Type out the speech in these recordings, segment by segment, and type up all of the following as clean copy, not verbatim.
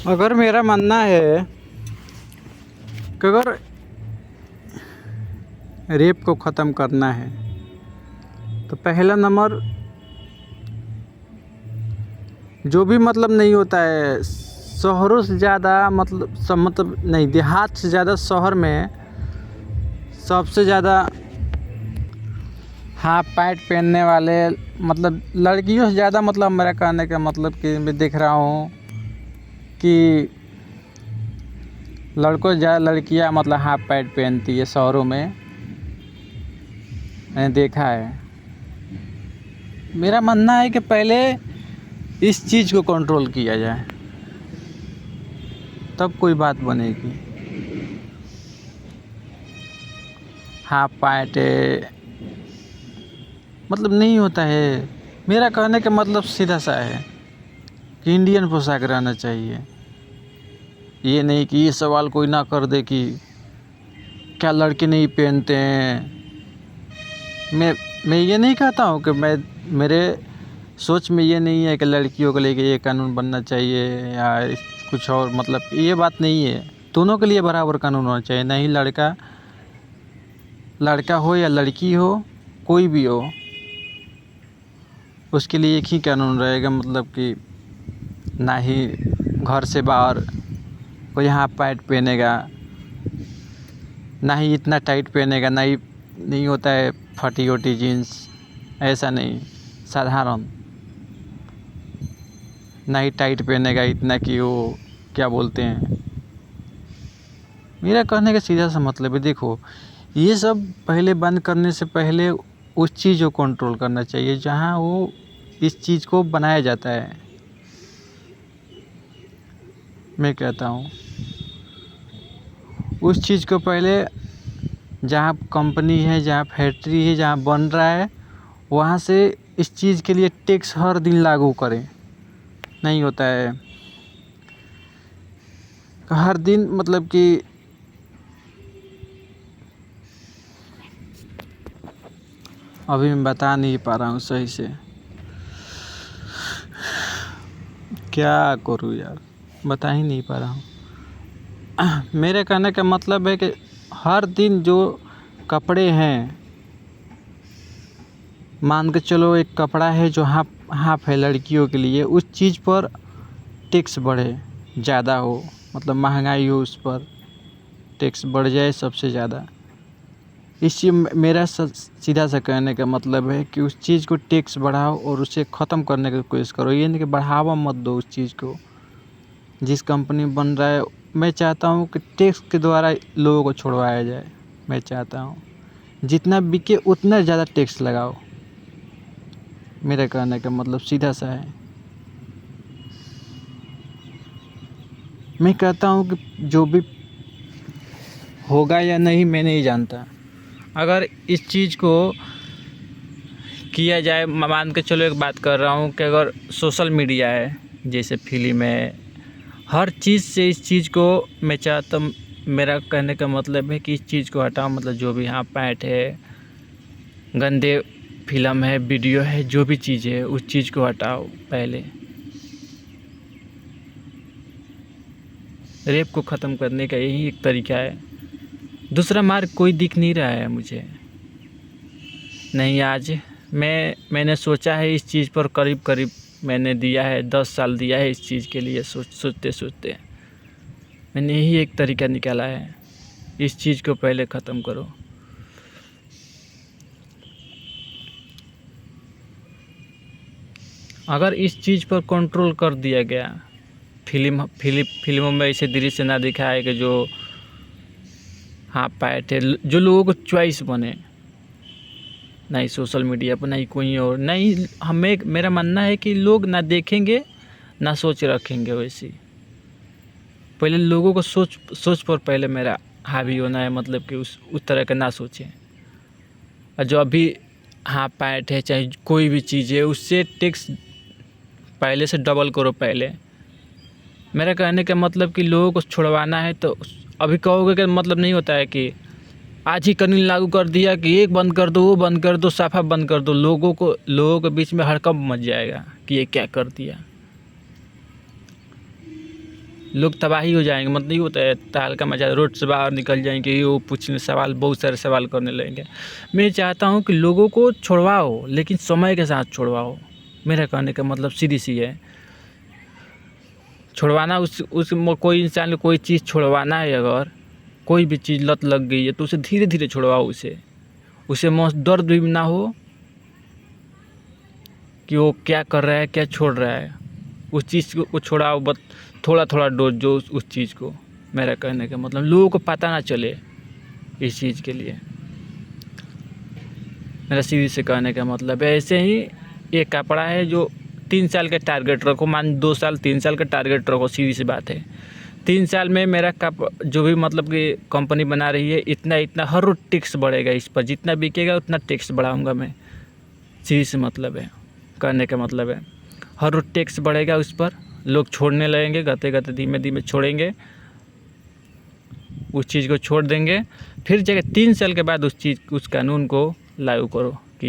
अगर मेरा मानना है कि अगर रेप को ख़त्म करना है तो पहला नंबर जो भी मतलब नहीं होता है, शहरों से ज़्यादा मतलब नहीं, देहात से ज़्यादा शहर में सबसे ज़्यादा हाफ पैंट पहनने वाले, मतलब लड़कियों से ज़्यादा, मतलब मेरा कहने का मतलब कि मैं देख रहा हूँ कि लड़कों से ज़्यादा लड़कियाँ मतलब हाफ पैंट पहनती है शहरों में, मैंने देखा है। मेरा मानना है कि पहले इस चीज़ को कंट्रोल किया जाए, तब कोई बात बनेगी। हाफ पैंट मतलब नहीं होता है। मेरा कहने का मतलब सीधा सा है कि इंडियन पोशाक रहना चाहिए। ये नहीं कि ये सवाल कोई ना कर दे कि क्या लड़के नहीं पहनते हैं। मैं ये नहीं कहता हूँ कि मेरे सोच में ये नहीं है कि लड़कियों को लेके ये कानून बनना चाहिए या कुछ और, मतलब ये बात नहीं है। दोनों के लिए बराबर कानून होना चाहिए, नहीं लड़का हो या लड़की हो, कोई भी हो, उसके लिए एक ही कानून रहेगा। मतलब कि ना ही घर से बाहर कोई हाफ पैंट पहनेगा, ना ही इतना टाइट पहनेगा, ना ही नहीं होता है फटी वटी जीन्स, ऐसा नहीं, साधारण। ना ही टाइट पहनेगा इतना कि वो क्या बोलते हैं। मेरा कहने का सीधा सा मतलब है, देखो ये सब पहले बंद करने से पहले उस चीज़ को कंट्रोल करना चाहिए जहाँ वो इस चीज़ को बनाया जाता है। मैं कहता हूँ उस चीज़ को पहले, जहाँ कंपनी है, जहाँ फैक्ट्री है, जहाँ बन रहा है, वहाँ से इस चीज़ के लिए टैक्स हर दिन लागू करें। नहीं होता है हर दिन, मतलब कि अभी मैं बता नहीं पा रहा हूँ सही से, क्या करूँ यार, बता ही नहीं पा रहा हूँ। मेरे कहने का मतलब है कि हर दिन जो कपड़े हैं, मान के चलो एक कपड़ा है जो हाफ है लड़कियों के लिए, उस चीज़ पर टैक्स बढ़े, ज़्यादा हो, मतलब महंगाई हो, उस पर टैक्स बढ़ जाए सबसे ज़्यादा। इसी मेरा सीधा सा कहने का मतलब है कि उस चीज़ को टैक्स बढ़ाओ और उसे ख़त्म करने की कोशिश करो। ये नहीं कि बढ़ावा मत दो उस चीज़ को। जिस कंपनी में बन रहा है, मैं चाहता हूँ कि टैक्स के द्वारा लोगों को छुड़वाया जाए। मैं चाहता हूँ जितना बिके उतना ज़्यादा टैक्स लगाओ। मेरा कहने का मतलब सीधा सा है। मैं कहता हूँ कि जो भी होगा या नहीं मैं नहीं जानता, अगर इस चीज़ को किया जाए, मान के चलो एक बात कर रहा हूँ कि अगर सोशल मीडिया है, जैसे फिल्म है, हर चीज़ से इस चीज़ को मैं चाहता हूँ, मेरा कहने का मतलब है कि इस चीज़ को हटाओ। मतलब जो भी हाफ पैंट है, गंदे फिल्म है, वीडियो है, जो भी चीज़ है उस चीज़ को हटाओ पहले। रेप को ख़त्म करने का यही एक तरीका है, दूसरा मार्ग कोई दिख नहीं रहा है मुझे। नहीं, आज मैंने सोचा है इस चीज़ पर, करीब मैंने दिया है 10 साल दिया है इस चीज़ के लिए, सोचते मैंने यही एक तरीका निकाला है, इस चीज़ को पहले ख़त्म करो। अगर इस चीज़ पर कंट्रोल कर दिया गया, फिल्मों में ऐसे दृश्य ना दिखाए कि जो हाफ पैंट है, जो लोगों को चॉइस बने, नहीं सोशल मीडिया पर, नहीं कोई और, नहीं हमें, मेरा मानना है कि लोग ना देखेंगे ना सोच रखेंगे वैसी। पहले लोगों को सोच पर पहले मेरा हावी होना है, मतलब कि उस तरह का ना सोचें। और जो अभी हाफ पैंट है, चाहे कोई भी चीज़ है, उससे टैक्स पहले से डबल करो पहले। मेरा कहने का मतलब कि लोगों को छुड़वाना है तो अभी कहोगे कि मतलब नहीं होता है कि आज ही कानून लागू कर दिया कि एक बंद कर दो, वो बंद कर दो, साफा बंद कर दो, लोगों के बीच में हड़कंप मच जाएगा कि ये क्या कर दिया। लोग तबाही हो जाएंगे। मतलब नहीं होता है ताल का मजा, रोड से बाहर निकल जाएंगे, ये वो पूछने सवाल, बहुत सारे सवाल करने लगेंगे। मैं चाहता हूँ कि लोगों को छुड़वाओ, लेकिन समय के साथ छुड़वाओ। मेरा कहने का मतलब सीधी सी है, छुड़वाना कोई इंसान को कोई चीज़ छुड़वाना है, अगर कोई भी चीज़ लत लग गई है तो उसे धीरे धीरे छुड़वाओ। उसे दर्द भी ना हो कि वो क्या कर रहा है, क्या छोड़ रहा है। उस चीज़ को छुड़ाओ, बस थोड़ा थोड़ा डोज दो उस चीज़ को। मेरा कहने का मतलब लोगों को पता ना चले इस चीज़ के लिए। मेरा सीधी से कहने का मतलब है। ऐसे ही एक कपड़ा है जो 3 साल का टारगेट रखो, मान 2 साल 3 साल का टारगेट रखो, सीधी सी बात है। 3 साल में मेरा जो भी मतलब कि कंपनी बना रही है, इतना इतना हर रोज़ टैक्स बढ़ेगा इस पर, जितना बिकेगा उतना टैक्स बढ़ाऊँगा मैं। सीधी सी मतलब है, कहने का मतलब है हर रोज़ टैक्स बढ़ेगा उस पर, लोग छोड़ने लगेंगे, गते गते धीमे धीमे छोड़ेंगे, उस चीज़ को छोड़ देंगे। फिर जगह 3 साल के बाद उस कानून को लागू करो कि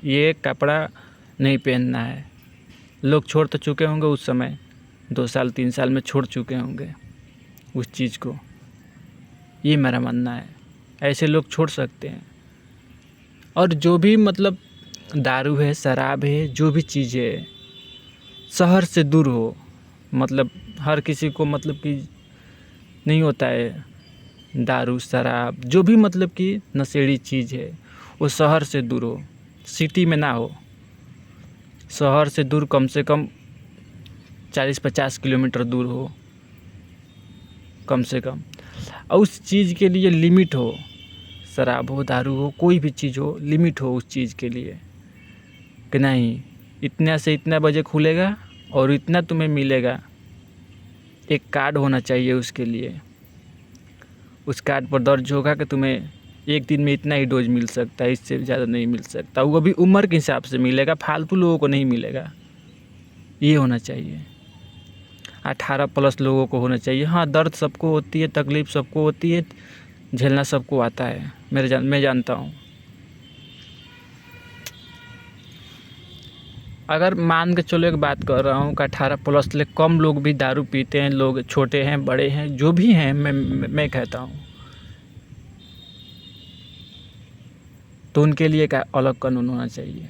ये कपड़ा नहीं पहनना है। लोग छोड़ तो चुके होंगे उस समय, 2 साल 3 साल में छोड़ चुके होंगे उस चीज़ को। ये मेरा मानना है, ऐसे लोग छोड़ सकते हैं। और जो भी मतलब दारू है, शराब है, जो भी चीज़ है, शहर से दूर हो। मतलब हर किसी को मतलब कि नहीं होता है, दारू शराब जो भी मतलब कि नशेड़ी चीज़ है वो शहर से दूर हो, सिटी में ना हो। शहर से दूर कम से कम 40-50 किलोमीटर दूर हो कम से कम। और उस चीज़ के लिए लिमिट हो, शराब हो, दारू हो, कोई भी चीज़ हो, लिमिट हो उस चीज़ के लिए कि नहीं इतना से इतना बजे खुलेगा और इतना तुम्हें मिलेगा। एक कार्ड होना चाहिए उसके लिए, उस कार्ड पर दर्ज होगा कि तुम्हें एक दिन में इतना ही डोज मिल सकता है, इससे ज़्यादा नहीं मिल सकता। वो भी उम्र के हिसाब से मिलेगा, फालतू लोगों को नहीं मिलेगा। ये होना चाहिए। 18+ लोगों को होना चाहिए। हाँ, दर्द सबको होती है, तकलीफ़ सबको होती है, झेलना सबको आता है, मैं जानता हूँ। अगर मान के चलो एक बात कर रहा हूँ कि 18+ से कम लोग भी दारू पीते हैं, लोग छोटे हैं बड़े हैं जो भी हैं, मैं कहता हूँ तो उनके लिए एक अलग कानून होना चाहिए।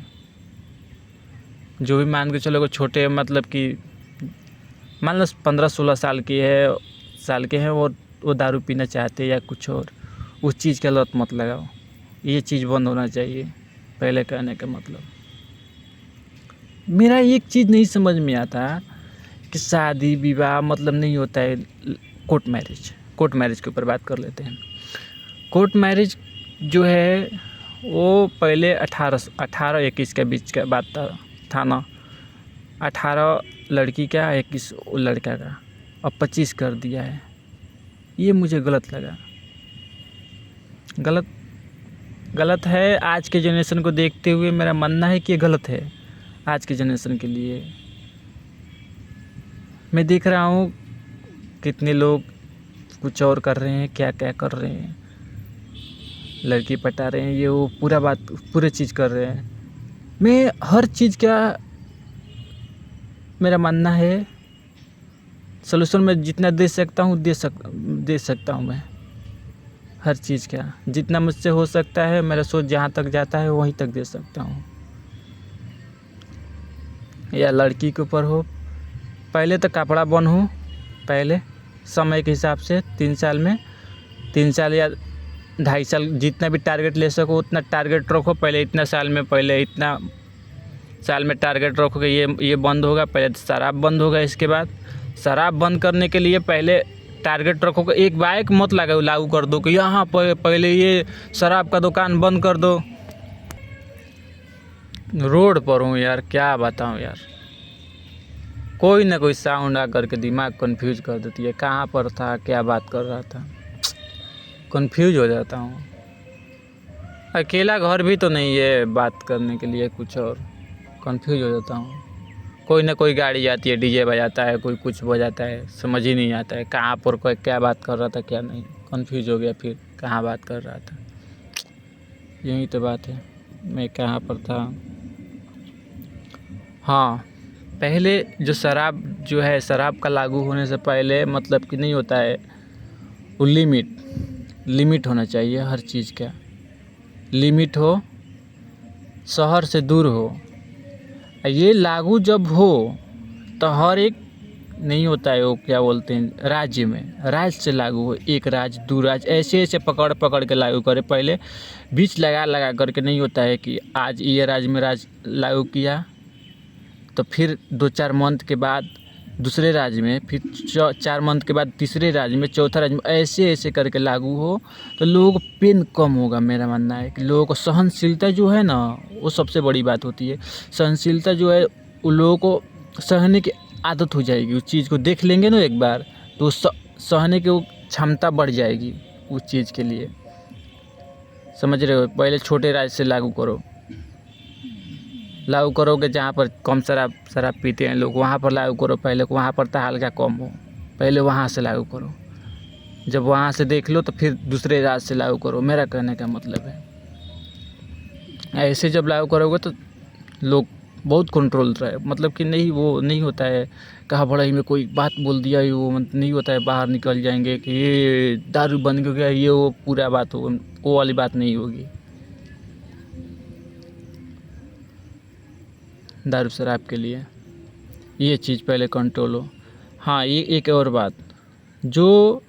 जो भी मान के चलो छोटे मतलब कि मान लो 15-16 साल के हैं, वो दारू पीना चाहते हैं या कुछ और, उस चीज़ की लत मत लगाओ। ये चीज़ बंद होना चाहिए, पहले कहने का मतलब। मेरा एक चीज़ नहीं समझ में आता कि शादी विवाह मतलब नहीं होता है कोर्ट मैरिज के ऊपर बात कर लेते हैं। कोर्ट मैरिज जो है वो पहले 18-21 के बीच का बात था ना, 18 लड़की का 21 लड़का का, अब 25 कर दिया है। ये मुझे गलत लगा, गलत है। आज के जनरेशन को देखते हुए मेरा मानना है कि ये गलत है आज के जनरेशन के लिए। मैं देख रहा हूँ कितने लोग कुछ और कर रहे हैं, क्या क्या कर रहे हैं, लड़की पटा रहे हैं, ये वो पूरे चीज़ कर रहे हैं। मैं हर चीज़ का मेरा मानना है सलूशन मैं जितना दे सकता हूँ दे सकता हूँ। मैं हर चीज़ का जितना मुझसे हो सकता है, मेरा सोच जहाँ तक जाता है वहीं तक दे सकता हूँ। या लड़की के ऊपर हो, पहले तो कपड़ा बंद हो, पहले समय के हिसाब से 3 साल में 3 साल या 2.5 साल जितना भी टारगेट ले सको उतना टारगेट रखो। पहले इतना साल में, पहले इतना साल में टारगेट रखो कि ये बंद होगा। पहले शराब बंद होगा, इसके बाद शराब बंद करने के लिए पहले टारगेट रखो कि एक बाइक मत लागू कर दो कि यहाँ पहले ये शराब का दुकान बंद कर दो। रोड पर हूँ यार, क्या बताऊँ यार, कोई ना कोई साउंड आकर के दिमाग कंफ्यूज कर देती है। कहाँ पर था, क्या बात कर रहा था, कंफ्यूज हो जाता हूँ। अकेला घर भी तो नहीं है बात करने के लिए, कुछ और कंफ्यूज हो जाता हूँ। कोई ना कोई गाड़ी आती है, डीजे बजाता है, कोई कुछ बजाता है, समझ ही नहीं आता है कहाँ पर कोई क्या बात कर रहा था क्या नहीं। कंफ्यूज हो गया फिर कहाँ बात कर रहा था। यही तो बात है, मैं कहाँ पर था। हाँ, पहले जो शराब जो है, शराब का लागू होने से पहले मतलब कि नहीं होता है, वो लिमिट होना चाहिए हर चीज़ का। लिमिट हो, शहर से दूर हो। ये लागू जब हो तो हर एक नहीं होता है, वो क्या बोलते हैं, राज्य से लागू हो। एक राज्य, दो राज्य, ऐसे ऐसे पकड़ पकड़ के लागू करे। पहले बीच लगा लगा करके नहीं होता है कि आज ये राज्य में लागू किया, तो फिर 2-4 मंथ के बाद दूसरे राज्य में, फिर 4 मंथ के बाद तीसरे राज्य में, चौथा राज्य में, ऐसे ऐसे करके लागू हो तो लोगों को पेन कम होगा। मेरा मानना है कि लोगों को सहनशीलता जो है ना, वो सबसे बड़ी बात होती है। सहनशीलता जो है, उन लोगों को सहने की आदत हो जाएगी। उस चीज़ को देख लेंगे ना एक बार, तो सहने की वो क्षमता बढ़ जाएगी उस चीज़ के लिए। समझ रहे हो? पहले छोटे राज्य से लागू करोगे जहाँ पर कम शराब पीते हैं लोग, वहाँ पर लागू करो। पहले वहाँ पर तो हल्का कम हो, पहले वहाँ से लागू करो। जब वहाँ से देख लो तो फिर दूसरे राज्य से लागू करो। मेरा कहने का मतलब है, ऐसे जब लागू करोगे तो लोग बहुत कंट्रोल रहे, मतलब कि नहीं, वो नहीं होता है कहा बड़ा ही में कोई बात बोल दिया, वो नहीं होता है बाहर निकल जाएंगे कि ये दारू बंद हो गया, ये वो पूरा बात हो, वो वाली बात नहीं होगी। दारू शराब के लिए ये चीज़ पहले कंट्रोल हो। हाँ, ये एक और बात, जो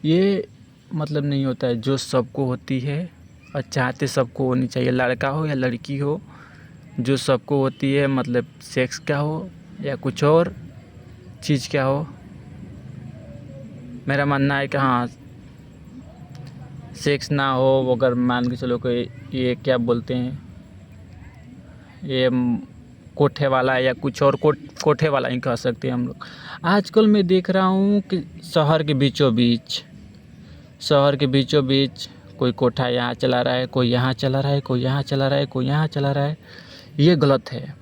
ये मतलब नहीं होता है, जो सबको होती है और चाहते सबको होनी चाहिए, लड़का हो या लड़की हो, जो सबको होती है, मतलब सेक्स का हो या कुछ और चीज़ क्या हो। मेरा मानना है कि हाँ, सेक्स ना हो, अगर मान के चलो कि ये क्या बोलते हैं, ये कोठे वाला या कुछ और, कोठे वाला ही कह सकते हैं हम लोग। आजकल मैं देख रहा हूँ कि शहर के बीचों बीच कोई कोठा यहाँ चला रहा है, कोई यहाँ चला रहा है, कोई यहाँ चला रहा है, कोई यहाँ चला रहा है। ये गलत है,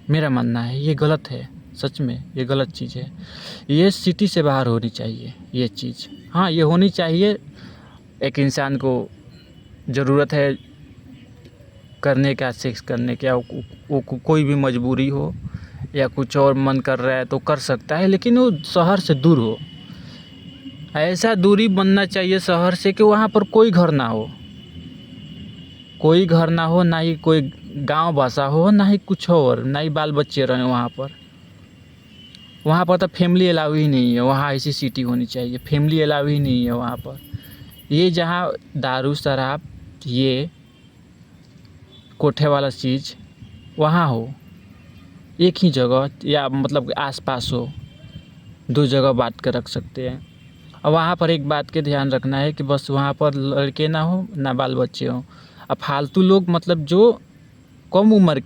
मेरा मानना है, ये गलत है। सच में ये गलत चीज़ है। ये सिटी से बाहर होनी चाहिए ये चीज़। हाँ, ये होनी चाहिए। एक इंसान को ज़रूरत है करने का, सेक्स करने का, वो कोई भी मजबूरी हो या कुछ और मन कर रहा है तो कर सकता है, लेकिन वो शहर से दूर हो। ऐसा दूरी बनना चाहिए शहर से कि वहाँ पर कोई घर ना हो, ना ही कोई गांव बसा हो, ना ही कुछ और, ना ही बाल बच्चे रहें वहाँ पर तो फैमिली अलाउ ही नहीं है। वहाँ ऐसी सिटी होनी चाहिए, फैमिली अलाउ ही नहीं है वहाँ पर। ये जहाँ दारू शराब, ये कोठे वाला चीज़ वहाँ हो, एक ही जगह, या मतलब आसपास हो, 2 जगह बांट कर रख सकते हैं। और वहाँ पर एक बात के ध्यान रखना है कि बस वहाँ पर लड़के ना हो, ना बाल बच्चे हों। अब फालतू लोग, मतलब जो कम उम्र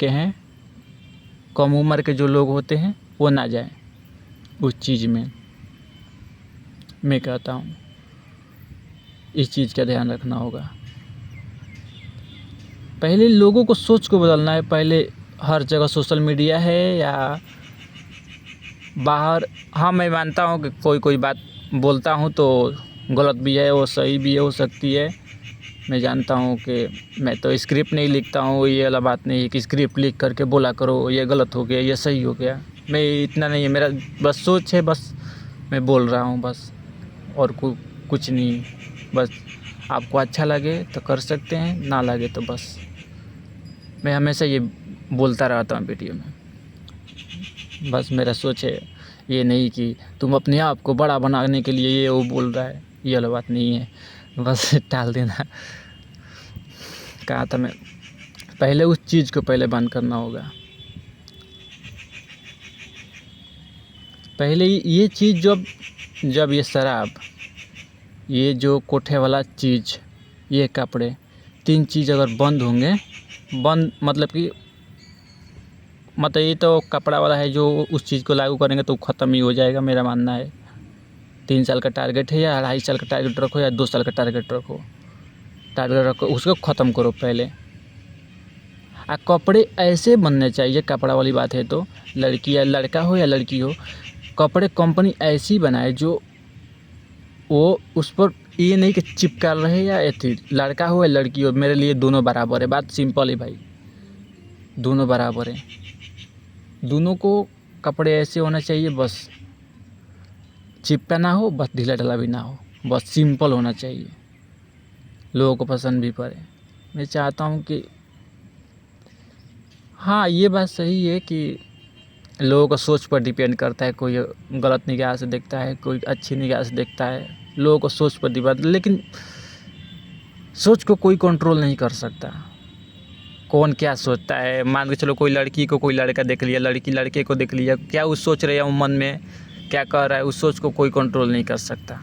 के जो लोग होते हैं, वो ना जाएं उस चीज़ में। मैं कहता हूँ इस चीज़ का ध्यान रखना होगा। पहले लोगों को सोच को बदलना है। पहले हर जगह सोशल मीडिया है या बाहर, हाँ मैं मानता हूँ कि कोई बात बोलता हूँ तो गलत भी है, वो सही भी हो सकती है। मैं जानता हूँ कि मैं तो स्क्रिप्ट नहीं लिखता हूँ, ये वाला बात नहीं है कि स्क्रिप्ट लिख करके बोला करो ये गलत हो गया, ये सही हो गया। मैं इतना नहीं है, मेरा बस सोच है, बस मैं बोल रहा हूँ बस, और कुछ नहीं। बस आपको अच्छा लगे तो कर सकते हैं, ना लगे तो बस। मैं हमेशा ये बोलता रहता हूँ वीडियो में। बस मेरा सोच है, ये नहीं कि तुम अपने आप को बड़ा बनाने के लिए ये वो बोल रहा है, ये वाला बात नहीं है। बस टाल देना। कहा था मैं, पहले उस चीज़ को पहले बंद करना होगा। पहले ये चीज़ जब ये शराब, ये जो कोठे वाला चीज़, ये कपड़े, 3 चीज़ अगर बंद होंगे, मतलब कि ये तो कपड़ा वाला है, जो उस चीज़ को लागू करेंगे तो ख़त्म ही हो जाएगा। मेरा मानना है 3 साल का टारगेट है या 2.5 साल का टारगेट रखो या 2 साल का टारगेट रखो, उसको ख़त्म करो पहले। कपड़े ऐसे बनने चाहिए, कपड़ा वाली बात है तो लड़की या लड़का हो या लड़की हो, कपड़े कंपनी ऐसी बनाए जो वो उस पर ये नहीं कि चिपका रहे या ऐसी, लड़का हो या लड़की हो, मेरे लिए दोनों बराबर है। बात सिंपल है भाई, दोनों बराबर है। दोनों को कपड़े ऐसे होना चाहिए, बस चिपका ना हो, बस ढीला ढाला भी ना हो, बस सिंपल होना चाहिए, लोगों को पसंद भी पड़े। मैं चाहता हूँ कि हाँ, ये बात सही है कि लोगों का सोच पर डिपेंड करता है, कोई गलत निगाह से देखता है, कोई अच्छी निगाह से देखता है, लोगों को सोच पर डिपेंड, लेकिन सोच को कोई कंट्रोल नहीं कर सकता। कौन क्या सोचता है, मान के चलो कोई लड़की को कोई लड़का देख लिया, लड़की लड़के को देख लिया, क्या वो सोच रहे हैं, वो मन में क्या कर रहा है, उस सोच को कोई कंट्रोल नहीं कर सकता।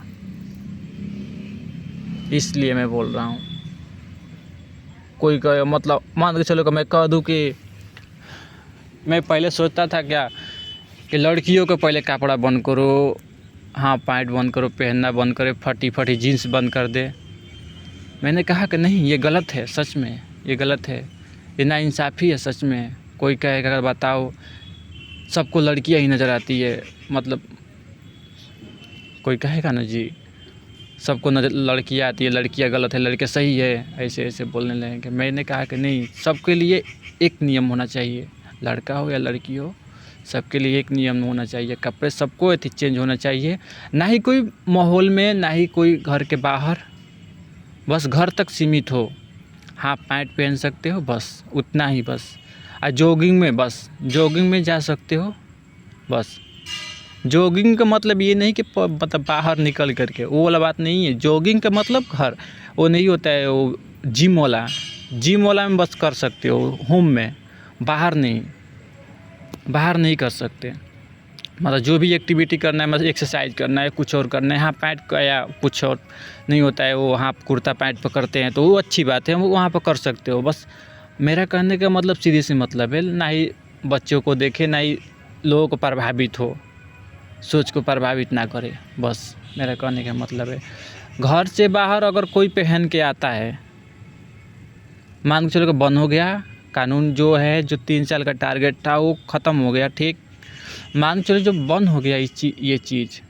इसलिए मैं बोल रहा हूँ, कोई मतलब मान के चलो कि मैं कह दूँ कि मैं पहले सोचता था क्या कि लड़कियों को पहले कपड़ा बंद करो, हाँ पैंट बंद करो, पहनना बंद करे, फटी फटी जीन्स बंद कर दे। मैंने कहा कि नहीं, ये गलत है, सच में ये गलत है, ये नाइंसाफ़ी है सच में। कोई कहेगा अगर बताओ सबको लड़कियां ही नज़र आती है, मतलब कोई कहेगा ना जी सबको नज़र लड़कियां आती है, लड़कियां गलत है, लड़के सही है, ऐसे ऐसे बोलने लगेंगे। मैंने कहा कि नहीं, सबके लिए एक नियम होना चाहिए, लड़का हो या लड़की हो, सबके लिए एक नियम होना चाहिए। कपड़े सबको ऐसे चेंज होना चाहिए, ना ही कोई माहौल में, ना ही कोई घर के बाहर, बस घर तक सीमित हो। हाँ पैंट पहन सकते हो, बस उतना ही, बस। और जॉगिंग में, बस जॉगिंग में जा सकते हो, बस। जॉगिंग का मतलब ये नहीं कि मतलब बाहर निकल करके, वो वाला बात नहीं है। जॉगिंग का मतलब घर, वो नहीं होता है वो जिम वाला में बस कर सकते हो, होम में, बाहर नहीं, बाहर नहीं कर सकते। मतलब जो भी एक्टिविटी करना है, मतलब एक्सरसाइज करना है, कुछ और करना है, हाँ पैंट का या कुछ और नहीं होता है, वो हाँ कुर्ता पैंट पर करते हैं तो वो अच्छी बात है, वो वहाँ पर कर सकते हो। बस मेरा कहने का मतलब सीधे से मतलब है, ना ही बच्चों को देखे, ना ही लोगों को प्रभावित हो, सोच को प्रभावित ना करे, बस मेरा कहने का मतलब है। घर से बाहर अगर कोई पहन के आता है, मान के चलो कि बंद हो गया कानून, जो है जो 3 साल का टारगेट था वो ख़त्म हो गया, ठीक। मान के चलो जो बंद हो गया ये चीज़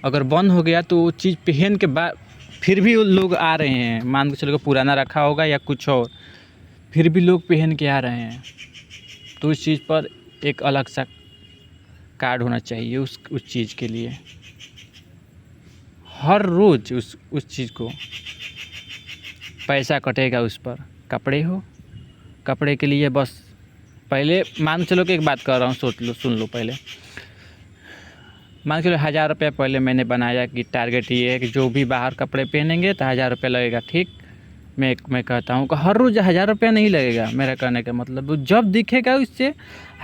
अगर बंद हो गया तो वो चीज़ पहन के बाद फिर भी वो लोग आ रहे हैं, मान के चलो कि पुराना रखा होगा या कुछ और, फिर भी लोग पहन के आ रहे हैं, तो उस चीज़ पर एक अलग सा कार्ड होना चाहिए उस चीज़ के लिए। हर रोज़ उस चीज़ को पैसा कटेगा उस पर। कपड़े हो, कपड़े के लिए बस पहले मान चलो कि एक बात कर रहा हूँ, सोच लो, सुन लो पहले। मान चलो 1000 रुपये पहले मैंने बनाया कि टारगेट ये है कि जो भी बाहर कपड़े पहनेंगे तो 1000 रुपये लगेगा, ठीक। मैं कहता हूँ कि हर रोज़ 1000 रुपया नहीं लगेगा, मेरा कहने का मतलब जब दिखेगा उससे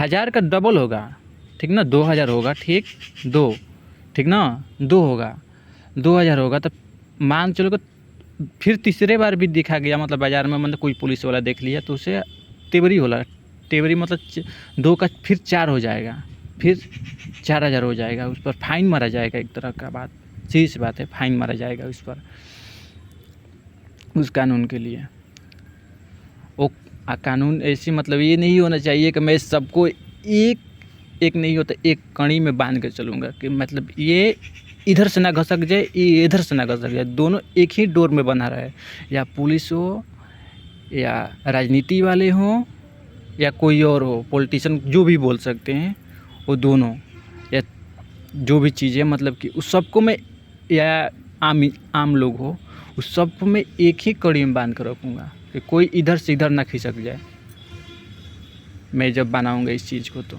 1000 का डबल होगा, ठीक ना, 2000 होगा, ठीक, ठीक ना, 2 होगा, 2000 होगा। तो मान चलो कि फिर तीसरे बार भी दिखा गया, मतलब बाज़ार में, मतलब कोई पुलिस वाला देख लिया तो उसे तेवरी होला, तेवरी मतलब 2 का फिर 4 हो जाएगा, फिर 4000 हो जाएगा, उस पर फाइन मारा जाएगा। एक तरह का बात, सीधी सी बात है, फाइन मारा जाएगा उस पर, उस कानून के लिए। वो कानून ऐसी, मतलब ये नहीं होना चाहिए कि मैं सबको एक नहीं होता, एक कड़ी में बांध के चलूँगा कि मतलब ये इधर से ना घसक जाए, ये इधर से ना घसक जाए, दोनों एक ही डोर में बना रहे, या पुलिस हो या राजनीति वाले हों या कोई और हो, पॉलिटिशियन जो भी बोल सकते हैं, वो दोनों या जो भी चीज़ें, मतलब कि उस सबको मैं, या आम लोग हो, उस सबको मैं एक ही कड़ी में बांध कर रखूँगा कि कोई इधर से इधर ना खिसक जाए। मैं जब बनाऊँगा इस चीज़ को तो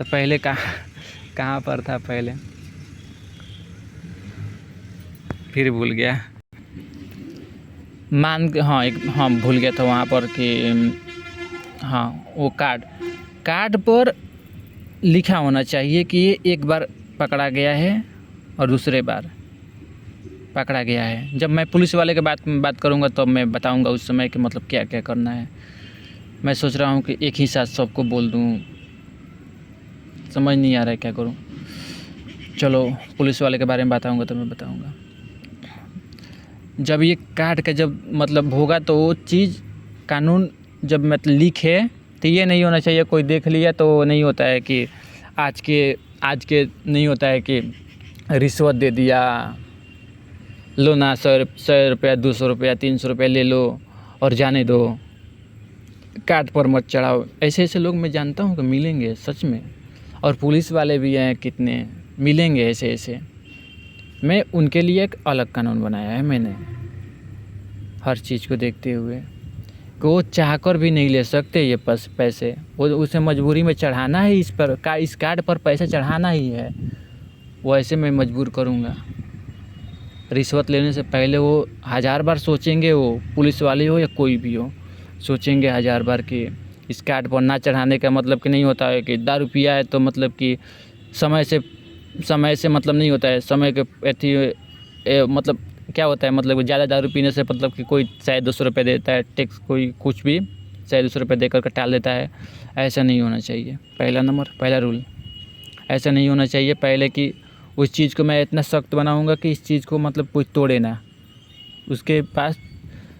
पहले कहाँ पर था पहले, फिर भूल गया। हाँ भूल गया था वहाँ पर कि हाँ वो कार्ड पर लिखा होना चाहिए कि ये एक बार पकड़ा गया है और दूसरे बार पकड़ा गया है। जब मैं पुलिस वाले के बात करूँगा तो मैं बताऊँगा उस समय कि मतलब क्या क्या करना है। मैं सोच रहा हूँ कि एक ही साथ सबको बोल दूँ, समझ नहीं आ रहा है क्या करूँ। चलो पुलिस वाले के बारे में बताऊँगा तो मैं बताऊँगा। जब ये कार्ड का जब मतलब होगा तो वो चीज़ कानून जब मतलब लिखे तो ये नहीं होना चाहिए कोई देख लिया तो नहीं होता है कि आज के नहीं होता है कि रिश्वत दे दिया, लो ना 100 रुपया 200 रुपया 300 रुपया ले लो और जाने दो। काट पर मत चढ़ाओ। ऐसे ऐसे लोग मैं जानता हूँ कि मिलेंगे सच में, और पुलिस वाले भी हैं कितने मिलेंगे ऐसे ऐसे। मैं उनके लिए एक अलग कानून बनाया है मैंने, हर चीज़ को देखते हुए कि वो चाहकर भी नहीं ले सकते ये पैसे, वो उसे मजबूरी में चढ़ाना है, इस कार्ड पर पैसा चढ़ाना ही है। वो ऐसे मैं मजबूर करूँगा। रिश्वत लेने से पहले वो 1000 बार सोचेंगे, वो पुलिस वाले हो या कोई भी हो, सोचेंगे 1000 बार कि इस कार्ड पर ना चढ़ाने का मतलब कि नहीं होता है कि दारू पिया है तो मतलब कि समय से मतलब नहीं होता है। समय के मतलब क्या होता है, मतलब ज़्यादा दारू पीने से मतलब कि कोई 100-200 रुपये देता है टैक्स, कोई कुछ भी 100-200 रुपये देकर के टाल देता है। ऐसा नहीं होना चाहिए। पहला रूल ऐसा नहीं होना चाहिए। पहले कि उस चीज़ को मैं इतना सख्त बनाऊँगा कि इस चीज़ को मतलब कोई तोड़े ना, उसके पास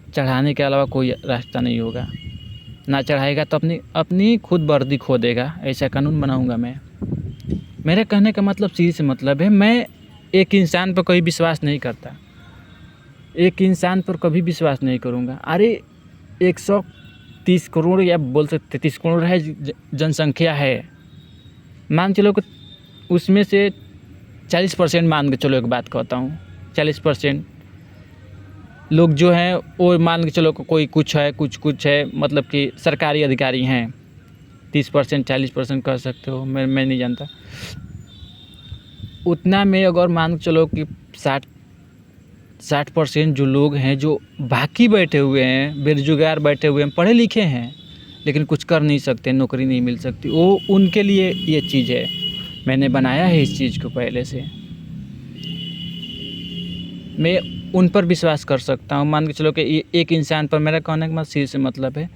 चढ़ाने के अलावा कोई रास्ता नहीं होगा। ना चढ़ाएगा तो अपनी खुद वर्दी खो देगा। ऐसा कानून बनाऊँगा मैं। मेरे कहने का मतलब सीधे से मतलब है, मैं एक इंसान पर कभी विश्वास नहीं करता, एक इंसान पर कभी विश्वास नहीं करूँगा। अरे 130 करोड़ या बोल सकते 30 करोड़ है जनसंख्या है, मान चलो कि उसमें से 40% मान के चलो, एक बात कहता हूँ 40% लोग जो हैं वो मान के चलो कोई कुछ है, कुछ है, मतलब कि सरकारी अधिकारी हैं। 30% 40% कह सकते हो, मैं नहीं जानता। उतना में अगर मान के चलो कि 60% जो लोग हैं जो बाकी बैठे हुए हैं, बेरोजगार बैठे हुए हैं, पढ़े लिखे हैं लेकिन कुछ कर नहीं सकते, नौकरी नहीं मिल सकती, वो उनके लिए ये चीज़ है। मैंने बनाया है इस चीज़ को पहले से। मैं उन पर विश्वास कर सकता हूँ। मान के चलो कि एक इंसान पर, मेरा कहने का सीधे से मतलब है,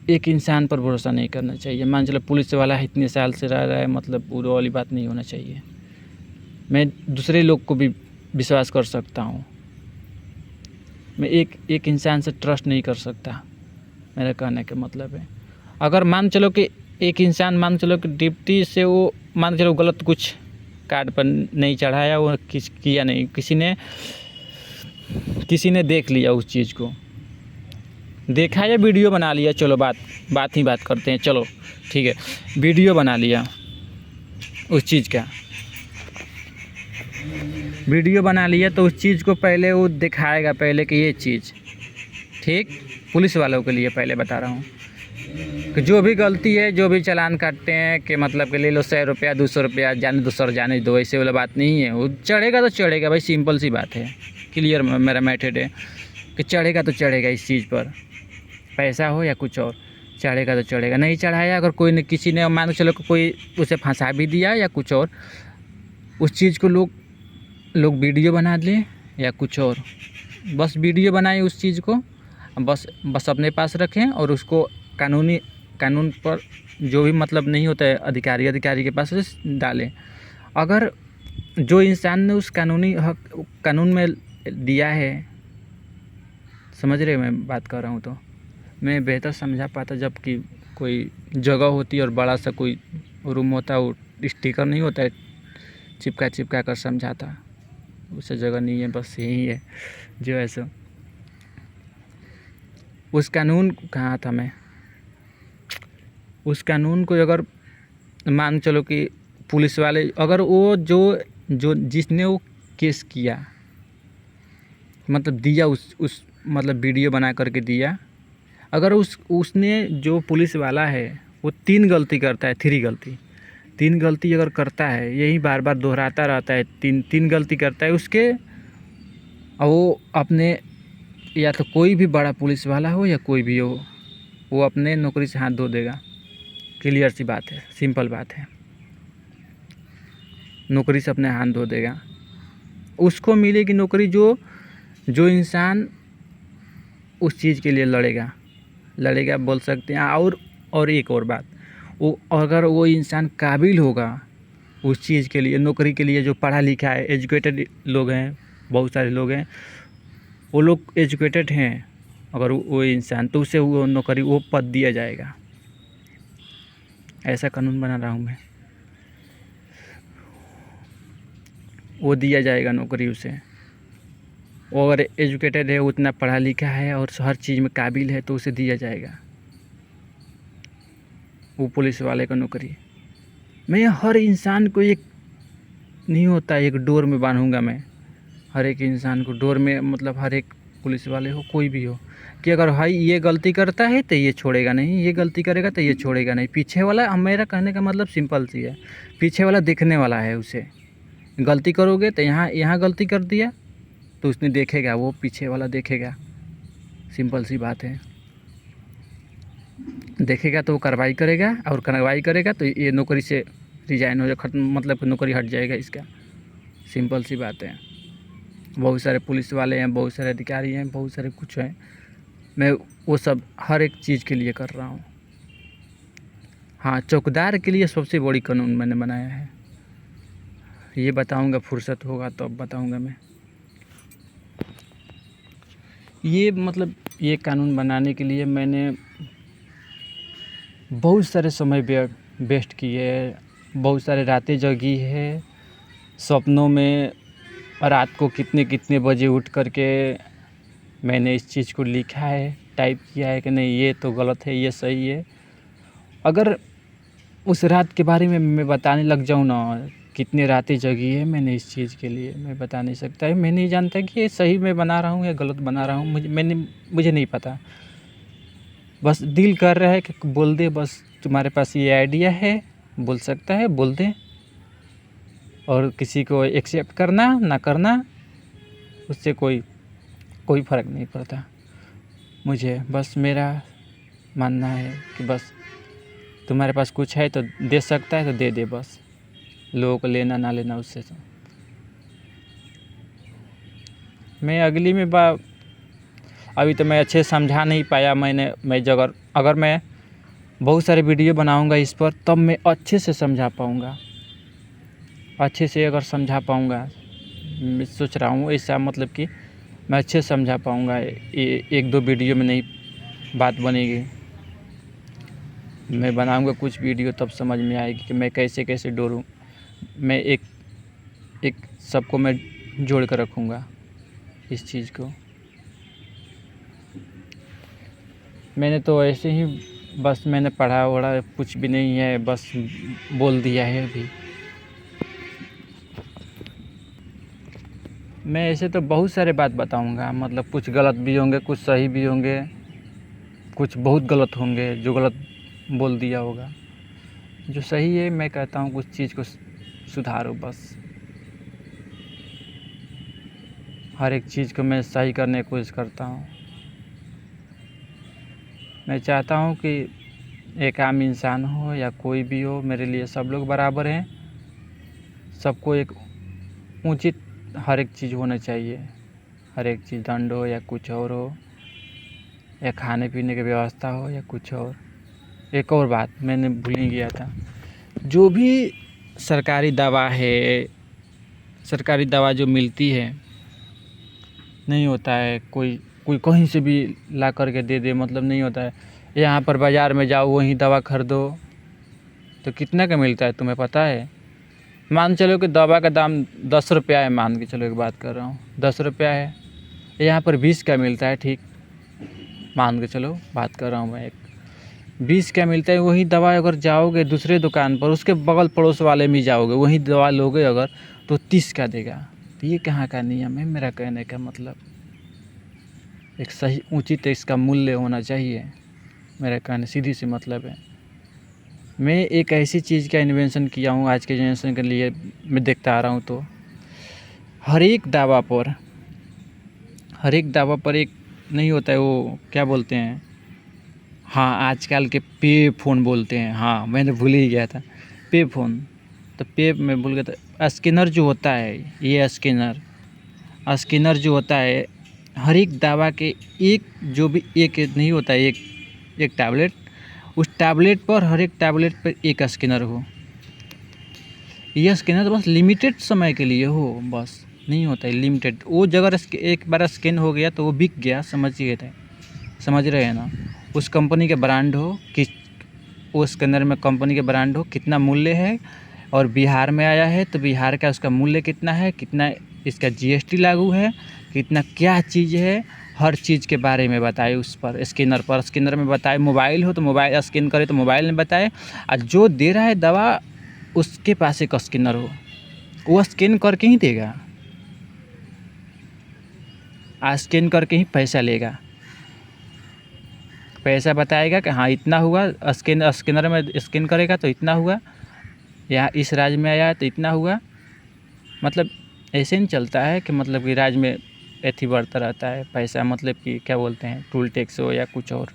एक इंसान पर भरोसा नहीं करना चाहिए। मान चलो पुलिस वाला इतने साल से रह रहा है, मतलब पूरी वाली बात नहीं होना चाहिए। मैं दूसरे लोग को भी विश्वास कर सकता हूँ। मैं एक इंसान से ट्रस्ट नहीं कर सकता, मेरा कहने का मतलब है। अगर मान चलो कि एक इंसान, मान चलो कि डिप्टी से वो मान चलो गलत कुछ कार्ड पर नहीं चढ़ाया, वो किया नहीं, किसी ने देख लिया, उस चीज़ को देखा या वीडियो बना लिया, चलो बात करते हैं, चलो ठीक है, वीडियो बना लिया उस चीज़ का, वीडियो बना लिया तो उस चीज़ को पहले वो दिखाएगा पहले कि ये चीज़ ठीक। पुलिस वालों के लिए पहले बता रहा हूँ कि जो भी गलती है, जो भी चालान काटते हैं कि मतलब कि ले लो 100 रुपया 200 रुपया, जाने दो सर जाने दो, ऐसे वाला बात नहीं है। वो चढ़ेगा तो चढ़ेगा भाई, सिंपल सी बात है, क्लियर मेरा मैथड है कि चढ़ेगा तो चढ़ेगा। इस चीज़ पर पैसा हो या कुछ और, चढ़ेगा तो चढ़ेगा। नहीं चढ़ाया अगर कोई ने, किसी ने मान के चलो कोई उसे फंसा भी दिया या कुछ और, उस चीज़ को लोग वीडियो बना लें या कुछ और, बस वीडियो बनाए उस चीज़ को, बस अपने पास रखें और उसको कानून पर जो भी मतलब नहीं होता है अधिकारी के पास डालें। अगर जो इंसान ने उस कानूनी हक कानून में दिया है, समझ रहे मैं बात कर रहा हूँ, तो मैं बेहतर समझा पाता जब कि कोई जगह होती है और बड़ा सा कोई रूम होता है, वो स्टिकर नहीं होता है चिपका कर समझाता, उसे जगह नहीं है, बस यही है जो है सो। उस कानून कहाँ था मैं, उस कानून को अगर मान चलो कि पुलिस वाले, अगर वो जो जिसने वो केस किया, मतलब दिया उस मतलब वीडियो बना करके दिया, अगर उसने जो पुलिस वाला है वो 3 गलती करता है, 3 गलती अगर करता है, यही बार बार दोहराता रहता है, 3 गलती करता है उसके, और वो अपने, या तो कोई भी बड़ा पुलिस वाला हो या कोई भी हो, वो अपने नौकरी से हाथ धो देगा। क्लियर सी बात है, सिंपल बात है, नौकरी से अपने हाथ धो देगा। उसको मिलेगी नौकरी जो इंसान उस चीज़ के लिए लड़ेगा बोल सकते हैं। और एक और बात, वो अगर वो इंसान काबिल होगा उस चीज़ के लिए, नौकरी के लिए, जो पढ़ा लिखा है, एजुकेटेड लोग हैं, बहुत सारे लोग हैं, वो लोग एजुकेटेड हैं, अगर वो इंसान, तो उसे वो नौकरी, वो पद दिया जाएगा। ऐसा कानून बना रहा हूँ मैं, वो दिया जाएगा नौकरी उसे। वो अगर एजुकेटेड है, उतना पढ़ा लिखा है और हर चीज़ में काबिल है, तो उसे दिया जाएगा। वो पुलिस वाले का नौकरी। मैं हर इंसान को एक नहीं होता एक डोर में बांधूंगा मैं, हर एक इंसान को डोर में, मतलब हर एक पुलिस वाले हो कोई भी हो, कि अगर भाई ये गलती करता है तो ये छोड़ेगा नहीं, ये गलती करेगा तो ये छोड़ेगा नहीं। पीछे वाला, मेरा कहने का मतलब सिंपल सी है, पीछे वाला देखने वाला है उसे। गलती करोगे तो यहाँ गलती कर दिया तो उसने देखेगा, वो पीछे वाला देखेगा, सिंपल सी बात है। देखेगा तो वो कार्रवाई करेगा, और कार्रवाई करेगा तो ये नौकरी से रिजाइन हो जाए, खत्म, मतलब नौकरी हट जाएगा इसका, सिंपल सी बात है। बहुत सारे पुलिस वाले हैं, बहुत सारे अधिकारी हैं, बहुत सारे कुछ हैं, मैं वो सब हर एक चीज़ के लिए कर रहा हूँ। हाँ, चौकीदार के लिए सबसे बड़ी कानून मैंने बनाया है, ये बताऊँगा, फुर्सत होगा तो अब बताऊँगा मैं। ये मतलब ये कानून बनाने के लिए मैंने बहुत सारे समय वेस्ट किए, बहुत सारे रातें जगी है, सपनों में रात को कितने बजे उठ कर के मैंने इस चीज़ को लिखा है, टाइप किया है कि नहीं ये तो गलत है, ये सही है। अगर उस रात के बारे में मैं बताने लग जाऊँ ना, कितनी रातें जगी है मैंने इस चीज़ के लिए, मैं बता नहीं सकता है। मैं नहीं जानता कि ये सही मैं बना रहा हूँ या गलत बना रहा हूँ, मुझे नहीं पता। बस दिल कर रहा है कि बोल दे, बस तुम्हारे पास ये आइडिया है, बोल सकता है बोल दे, और किसी को एक्सेप्ट करना ना करना उससे कोई फ़र्क नहीं पड़ता मुझे। बस मेरा मानना है कि बस तुम्हारे पास कुछ है तो दे सकता है तो दे दे, बस लोगों को लेना ना लेना उससे। तो मैं अगली में अभी तो मैं अच्छे समझा नहीं पाया, मैं जगह अगर मैं बहुत सारे वीडियो बनाऊंगा इस पर तब मैं अच्छे से समझा पाऊंगा, अच्छे से अगर समझा पाऊंगा, मैं सोच रहा हूँ ऐसा, मतलब कि मैं अच्छे से समझा पाऊंगा। एक दो वीडियो में नहीं बात बनेगी, मैं बनाऊंगा कुछ वीडियो तब समझ में आएगी कि मैं कैसे कैसे जोड़ूँ। मैं एक सबको मैं जोड़ कर रखूँगा इस चीज़ को। मैंने तो ऐसे ही बस मैंने पढ़ा वढ़ा कुछ भी नहीं है, बस बोल दिया है अभी। मैं ऐसे तो बहुत सारे बात बताऊंगा, मतलब कुछ गलत भी होंगे, कुछ सही भी होंगे, कुछ बहुत गलत होंगे जो गलत बोल दिया होगा। जो सही है मैं कहता हूँ कुछ चीज़ को सुधारो, बस हर एक चीज़ को मैं सही करने की कोशिश करता हूँ। मैं चाहता हूँ कि एक आम इंसान हो या कोई भी हो, मेरे लिए सब लोग बराबर हैं, सबको एक उचित हर एक चीज़ होना चाहिए, हर एक चीज़ दंड हो या कुछ और हो, या खाने पीने की व्यवस्था हो या कुछ और। एक और बात मैंने भूल ही गया था, जो भी सरकारी दवा है, सरकारी दवा जो मिलती है, नहीं होता है कोई कहीं से भी ला करके दे दे, मतलब नहीं होता है। यहाँ पर बाज़ार में जाओ वहीं दवा खरीदो तो कितना का मिलता है तुम्हें पता है? मान चलो कि दवा का दाम 10 रुपया है, मान के चलो एक बात कर रहा हूँ 10 रुपया है, यहाँ पर 20 का मिलता है, ठीक मान के चलो बात कर रहा हूँ मैं, एक 20 का मिलता है। वही दवा अगर जाओगे दूसरे दुकान पर, उसके बगल पड़ोस वाले में जाओगे, वही दवा लोगे अगर तो 30 का देगा। तो ये कहाँ का नियम है? मेरा कहने का मतलब एक सही उचित इसका मूल्य होना चाहिए, मेरा कहने सीधी सी मतलब है। मैं एक ऐसी चीज़ का इन्वेंशन किया हूँ आज के जनरेशन के लिए, मैं देखता आ रहा हूँ, तो हर एक दावा पर एक नहीं होता है, वो क्या बोलते हैं, हाँ आजकल के पे फ़ोन बोलते हैं, हाँ मैंने भूल ही गया था, पे फ़ोन, तो पे मैं भूल गया था। स्कैनर जो होता है, ये स्कैनर जो होता है, हर एक दवा के एक जो भी एक नहीं होता है, एक टैबलेट, उस टैबलेट पर, हर एक टैबलेट पर एक स्कैनर हो। यह स्कैनर बस लिमिटेड समय के लिए हो, बस नहीं होता है लिमिटेड। वो जगह एक बार स्कैन हो गया तो वो बिक गया, समझ रहे हैं ना। उस कंपनी के ब्रांड हो कि उस स्कैनर में कंपनी के ब्रांड हो, कितना मूल्य है, और बिहार में आया है तो बिहार का उसका मूल्य कितना है, कितना इसका जीएसटी लागू है, कितना क्या चीज़ है, हर चीज़ के बारे में बताए उस पर स्कैनर में बताए। मोबाइल हो तो मोबाइल स्कैन करे तो मोबाइल में बताए, और जो दे रहा है दवा उसके पास एक स्कैनर हो, वो स्कैन करके ही देगा, स्कैन करके ही पैसा लेगा, पैसा बताएगा कि हाँ इतना हुआ, स्कैनर में स्कैन करेगा तो इतना हुआ, यहाँ इस राज्य में आया तो इतना हुआ। मतलब ऐसे नहीं चलता है कि मतलब कि राज्य में एथी बढ़ता रहता है पैसा, मतलब कि क्या बोलते हैं, टूल टैक्स हो या कुछ और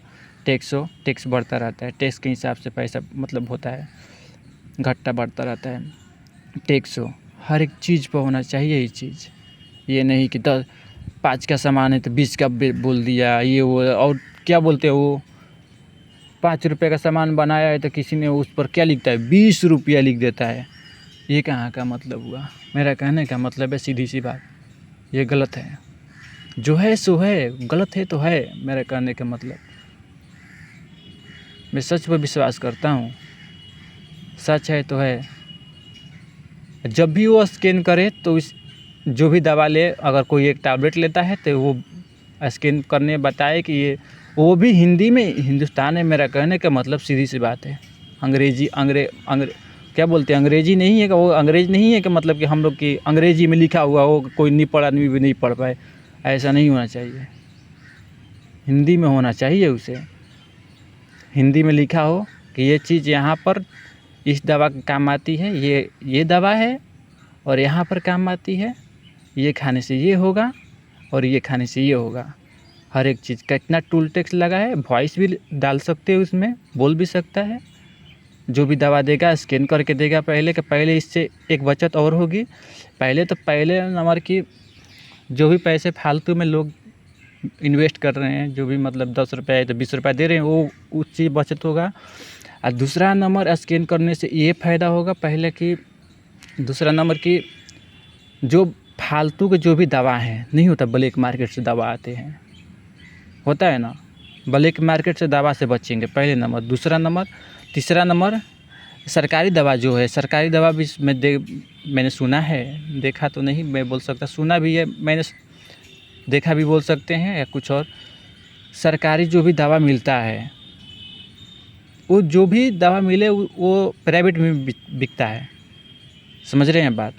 टैक्स हो, टैक्स बढ़ता रहता है, टैक्स के हिसाब से पैसा मतलब होता है, घट्टा बढ़ता रहता है। टैक्स हो हर एक चीज़ पर होना चाहिए ये चीज़, ये नहीं कि 5 का सामान है तो 20 का बोल दिया ये वो। और क्या बोलते हैं वो, 5 रुपये का सामान बनाया है तो किसी ने उस पर क्या लिखता है, 20 रुपया लिख देता है। ये कहाँ का मतलब हुआ? मेरा कहने का मतलब है सीधी सी बात, ये गलत है। जो है सो है, गलत है तो है। मेरा कहने का मतलब, मैं सच पर विश्वास करता हूँ, सच है तो है। जब भी वो स्कैन करे तो इस जो भी दवा ले, अगर कोई एक टैबलेट लेता है तो वो स्कैन करने बताए कि ये, वो भी हिंदी में, हिंदुस्तान है। मेरा कहने का मतलब सीधी सी बात है, अंग्रेजी क्या बोलते हैं, अंग्रेजी नहीं है कि वो अंग्रेज नहीं है कि मतलब कि हम लोग की अंग्रेजी में लिखा हुआ हो, कोई नहीं पढ़ आदमी भी नहीं पढ़ पाए, ऐसा नहीं होना चाहिए। हिंदी में होना चाहिए, उसे हिंदी में लिखा हो कि ये चीज़ यहाँ पर इस दवा के काम आती है, ये दवा है और यहाँ पर काम आती है, ये खाने से ये होगा और ये खाने से ये होगा। हर एक चीज़ का इतना टूल टैक्स लगा है, वॉइस भी डाल सकते हो उसमें, बोल भी सकता है। जो भी दवा देगा स्कैन करके देगा पहले इससे एक बचत और होगी। पहले नंबर की जो भी पैसे फालतू में लोग इन्वेस्ट कर रहे हैं, जो भी मतलब 10 रुपये है तो 20 रुपये दे रहे हैं, वो उससे बचत होगा। और दूसरा नंबर स्कैन करने से ये फ़ायदा होगा पहले कि, दूसरा नंबर की जो फालतू के जो भी दवा हैं, नहीं होता ब्लैक मार्केट से दवा आते हैं, होता है ना, ब्लैक मार्केट से दवा से बचेंगे पहले नंबर। दूसरा नंबर, तीसरा नंबर, सरकारी दवा जो है, सरकारी दवा भी मैंने सुना है, देखा तो नहीं मैं बोल सकता, सुना भी है मैंने, देखा भी बोल सकते हैं या कुछ और। सरकारी जो भी दवा मिलता है, वो जो भी दवा मिले वो प्राइवेट में बिकता है, समझ रहे हैं बात।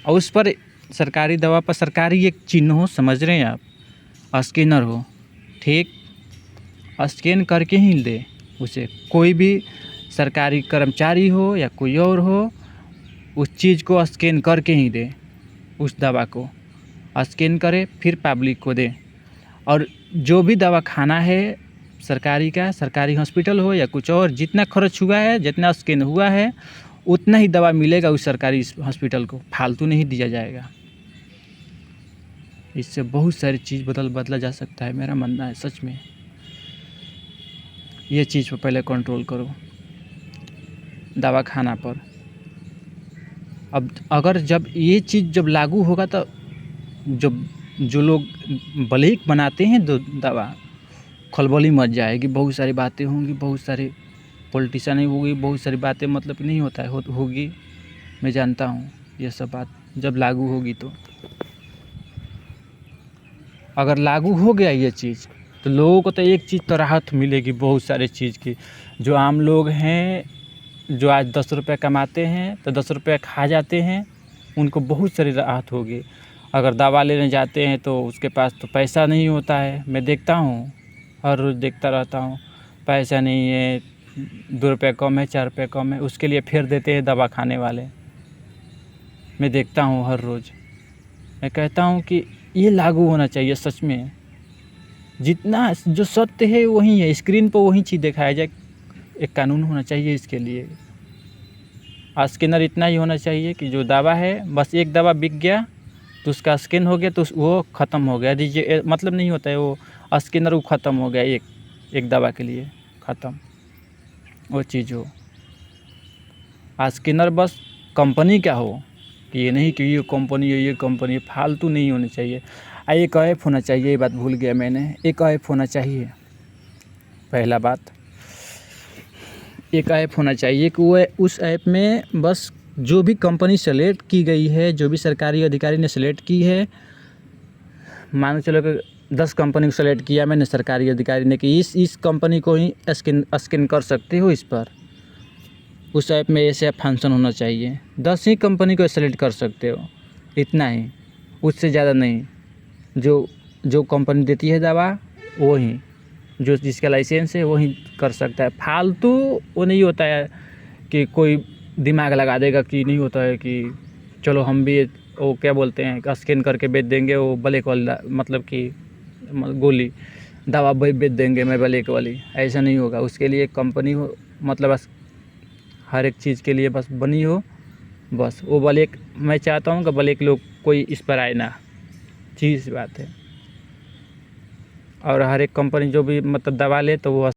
और उस पर सरकारी दवा पर सरकारी एक चिन्ह हो, समझ रहे हैं आप, स्कैनर हो, ठीक, स्कैन करके ही दे उसे। कोई भी सरकारी कर्मचारी हो या कोई और हो, उस चीज़ को स्कैन करके ही दे, उस दवा को स्कैन करे फिर पब्लिक को दे। और जो भी दवा खाना है सरकारी का, सरकारी हॉस्पिटल हो या कुछ और, जितना खर्च हुआ है, जितना स्कैन हुआ है, उतना ही दवा मिलेगा उस सरकारी हॉस्पिटल को, फालतू नहीं दिया जाएगा। इससे बहुत सारी चीज़ बदला जा सकता है, मेरा मानना है सच में। ये चीज़ पर पहले कंट्रोल करो, दवा खाना पर। अब अगर जब ये चीज़ जब लागू होगा तो जो लोग ब्लैक बनाते हैं दवा, खलबली मच जाएगी, बहुत सारी बातें होंगी, बहुत सारे पॉलिटिशियन होगी, बहुत सारी बातें, मतलब नहीं होता है, होगी, मैं जानता हूँ ये सब बात जब लागू होगी। तो अगर लागू हो गया ये चीज़ तो लोगों को तो एक चीज़ तो राहत मिलेगी बहुत सारे चीज़ की। जो आम लोग हैं, जो आज 10 रुपये कमाते हैं तो 10 रुपये खा जाते हैं, उनको बहुत सारी राहत होगी। अगर दवा लेने जाते हैं तो उसके पास तो पैसा नहीं होता है, मैं देखता हूँ, हर रोज़ देखता रहता हूँ, पैसा नहीं है, 2 रुपये कम है, 4 रुपये कम है, उसके लिए फेर देते हैं दवा खाने वाले, मैं देखता हूँ हर रोज़। मैं कहता हूँ कि ये लागू होना चाहिए सच में, जितना जो सत्य है वही है, स्क्रीन पर वही चीज़ दिखाया जाए, एक कानून होना चाहिए इसके लिए। स्कैनर इतना ही होना चाहिए कि जो दवा है, बस एक दवा बिक गया तो उसका स्कैन हो गया तो वो ख़त्म हो गया, दीजिए, मतलब नहीं होता है वो स्कैनर, वो ख़त्म हो गया, एक दवा के लिए ख़त्म, वो चीज़ हो। स्कैनर बस कंपनी क्या हो, कि ये नहीं कि ये कंपनी है, ये कंपनी, फालतू नहीं होनी चाहिए। एक ऐप होना चाहिए, ये बात भूल गया मैंने, एक ऐप होना चाहिए, पहला बात, एक ऐप होना चाहिए कि वो उस ऐप में बस जो भी कंपनी सेलेक्ट की गई है, जो भी सरकारी अधिकारी ने सेलेक्ट की है, मान के चलो कि 10 कंपनी को सेलेक्ट किया मैंने सरकारी अधिकारी ने कि इस कंपनी को ही स्कैन कर सकते हो इस पर, उस ऐप में ऐसे फंक्शन होना चाहिए। 10 ही कंपनी को सेलेक्ट कर सकते हो, इतना ही, उससे ज़्यादा नहीं। जो कंपनी देती है दवा वो ही, जो जिसका लाइसेंस है वही कर सकता है। फालतू वो नहीं होता है कि कोई दिमाग लगा देगा कि नहीं होता है कि चलो हम भी वो क्या बोलते हैं स्कैन करके बेच देंगे, वो ब्लैक वाला मतलब कि गोली दवा बेच देंगे मैं ब्लैक वाली, ऐसा नहीं होगा। उसके लिए कंपनी हो, मतलब बस हर एक चीज़ के लिए बस बनी हो, बस वो ब्लैक, मैं चाहता हूँ कि ब्लैक लोग कोई इस पर आए ना, चीज़ बात है। और हर एक कंपनी जो भी मतलब दवा ले तो वो